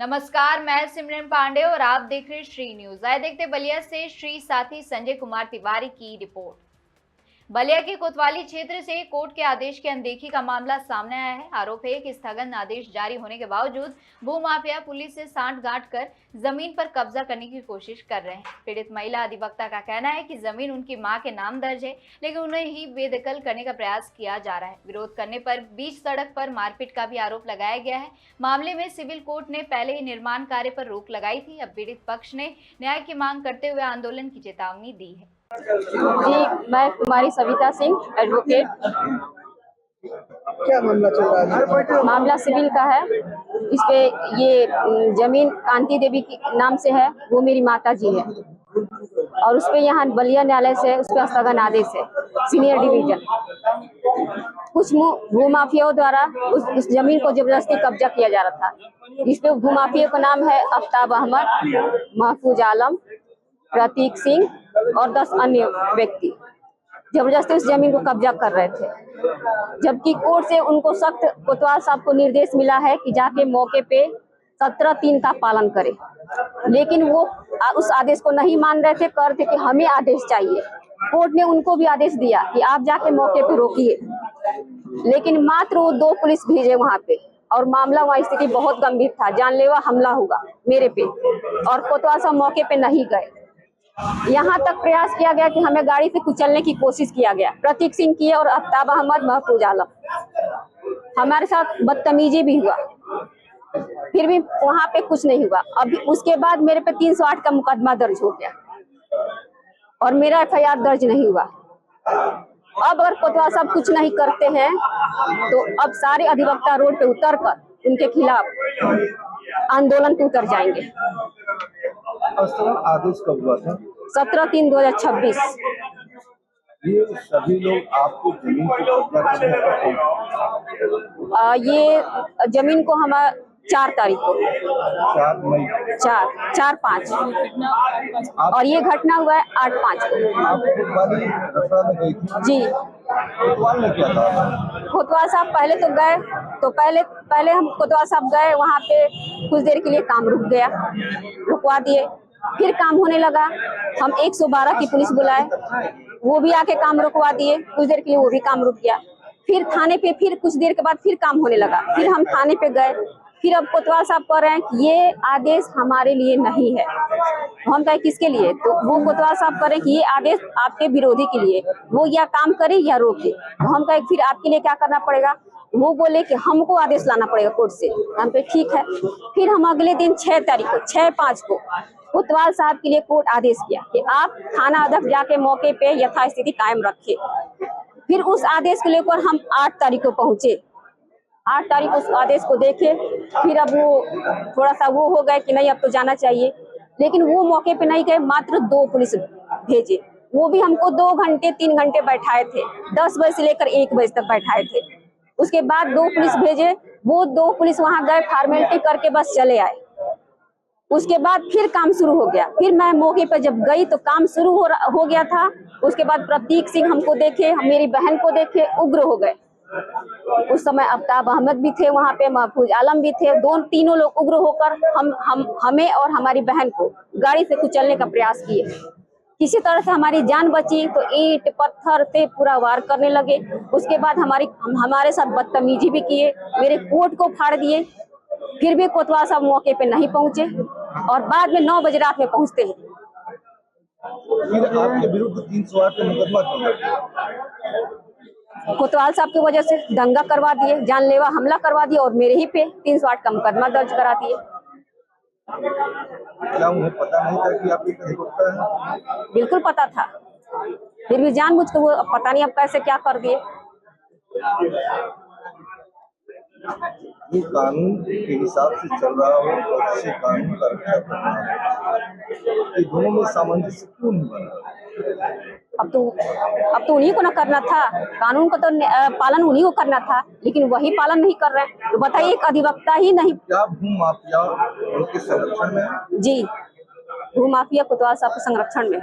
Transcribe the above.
नमस्कार, मैं सिमरन पांडे और आप देख रहे हैं श्री न्यूज। आए देखते बलिया से श्री साथी संजय कुमार तिवारी की रिपोर्ट। बलिया के कोतवाली क्षेत्र से कोर्ट के आदेश की अनदेखी का मामला सामने आया है। आरोप है कि स्थगन आदेश जारी होने के बावजूद भूमाफिया पुलिस से सांठगांठ कर जमीन पर कब्जा करने की कोशिश कर रहे हैं। पीड़ित महिला अधिवक्ता का कहना है कि जमीन उनकी मां के नाम दर्ज है, लेकिन उन्हें ही बेदखल करने का प्रयास किया जा रहा है। विरोध करने पर बीच सड़क पर मारपीट का भी आरोप लगाया गया है। मामले में सिविल कोर्ट ने पहले ही निर्माण कार्य पर रोक लगाई थी। अब पीड़ित पक्ष ने न्याय की मांग करते हुए आंदोलन की चेतावनी दी है। जी, मैं कुमारी सविता सिंह, एडवोकेट। क्या मामला चल रहा है? मामला सिविल का है। इस पे ये जमीन कांति देवी के नाम से है, वो मेरी माता जी है, और उस पे यहाँ बलिया न्यायालय से उस पर स्थगन आदेश है, सीनियर डिवीजन। कुछ भूमाफियाओं द्वारा उस जमीन को जबरदस्ती कब्जा किया जा रहा था। इस पे भूमाफिया का नाम है आफ्ताब अहमद, महफूज आलम, प्रतीक सिंह और 10 अन्य व्यक्ति जबरदस्ती उस जमीन को कब्जा कर रहे थे। जबकि कोर्ट से उनको सख्त कोतवाल साहब को निर्देश मिला है कि जाके मौके पे 17(3) का पालन करें, लेकिन वो उस आदेश को नहीं मान रहे थे। कह रहे थे कि हमें आदेश चाहिए। कोर्ट ने उनको भी आदेश दिया कि आप जाके मौके पे रोकिए, लेकिन मात्र वो 2 पुलिस भेजे वहां पे, और मामला वहाँ स्थिति बहुत गंभीर था। जानलेवा हमला हुआ मेरे पे, और कोतवाल साहब मौके पे नहीं गए। यहाँ तक प्रयास किया गया कि हमें गाड़ी से कुचलने की कोशिश किया गया। प्रतीक सिंह किए और आफ्ताब अहमद, महफूज आलम, हमारे साथ बदतमीजी भी हुआ, फिर भी वहाँ पे कुछ नहीं हुआ। अभी उसके बाद मेरे पे 308 का मुकदमा दर्ज हो गया और मेरा FIR दर्ज नहीं हुआ। अब अगर कोतवाल साहब कुछ नहीं करते हैं तो अब सारे अधिवक्ता रोड पे उतर कर उनके खिलाफ आंदोलन पे उतर जाएंगे। आदेश कब हुआ था? 17/3/2026। ये सभी लोग आपको जमीन पर कब्जा करने का ये जमीन को हम 4 तारीख को 4 मई 4/5, और ये घटना हुआ है 8/5 को। आप कोतवाली रफड़ा में गई थी? जी। कोतवाल ने क्या था? कोतवाल साहब पहले तो गए, तो पहले हम कोतवाल साहब गए, वहाँ पे कुछ देर के लिए काम रुक गया, रुकवा दिए। फिर काम होने लगा, हम 112 की पुलिस बुलाए, वो भी आके काम रुकवा दिए। कुछ देर के लिए वो भी काम रुक गया। फिर थाने पे फिर कुछ देर के बाद फिर काम होने लगा, फिर हम थाने पे गए। फिर अब कोतवाल साहब कह रहे हैं कि ये आदेश हमारे लिए नहीं है। हम कहे किसके लिए? तो वो कोतवाल साहब कह रहे हैं कि ये आदेश आपके विरोधी के लिए, वो या काम करे या रोके। तो हम कहे फिर आपके लिए क्या करना पड़ेगा? वो बोले कि हमको आदेश लाना पड़ेगा कोर्ट से। हम पे ठीक है। फिर हम अगले दिन 6 तारीख को 6/5 को कोतवाल साहब के लिए कोर्ट आदेश किया कि आप थाना अध्यक्ष जाके मौके पे यथास्थिति कायम रखे। फिर उस आदेश को लेकर हम 8 तारीख को पहुंचे। 8 तारीख उस आदेश को देखे। फिर अब वो थोड़ा सा वो हो गए कि नहीं अब तो जाना चाहिए, लेकिन वो मौके पे नहीं गए। मात्र 2 पुलिस भेजे, वो भी हमको 2 घंटे 3 घंटे बैठाए थे। 10 बजे से लेकर 1 बजे तक बैठाए थे। उसके बाद 2 पुलिस भेजे, वो 2 पुलिस वहां गए, फॉर्मेलिटी करके बस चले आए। उसके बाद फिर काम शुरू हो गया। फिर मैं मौके पर जब गई तो काम शुरू हो गया था। उसके बाद प्रतीक सिंह हमको देखे, मेरी बहन को देखे, उग्र हो गए। उस समय आफ्ताब अहमद भी थे वहां पे, महफूज आलम भी थे। तीनों लोग उग्र होकर हमें और हमारी बहन को गाड़ी से कुचलने का प्रयास किए। किसी तरह से हमारी जान बची तो ईंट पत्थर से पूरा वार करने लगे। उसके बाद हमारे साथ बदतमीजी भी किए, मेरे कोट को फाड़ दिए। फिर भी कोतवाल साहब मौके पे नहीं पहुंचे, और बाद में 9 बजे रात में पहुंचते हैं। फिर आपके विरुद्ध 308 का मुकदमा क्यों? कोतवाल साहब की वजह से दंगा करवा दिए, जानलेवा हमला करवा दिए, और मेरे ही पे 308 का मुकदमा दर्ज करा दिए। क्या उन्हें पता नहीं था कि आप एक अधिवक्ता हैं? बिल्कुल पता था, फिर भी जानबूझ के वो पता नहीं अब कैसे क्या कर दिए। ये कानून के हिसाब से चल रहा हो तो अच्छे कानून का रक्षा करना है। ये दोनों में सामंजस्य क्यों नहीं बना? अब तो उन्हीं को ना करना था, कानून को तो पालन उन्हीं को करना था, लेकिन वही पालन नहीं कर रहे हैं। तो बताइए, एक अधिवक्ता ही नहीं। क्या भूमाफिया उनके संरक्षण में है? जी, भूमाफिया कोतवाल साहब के संरक्षण में।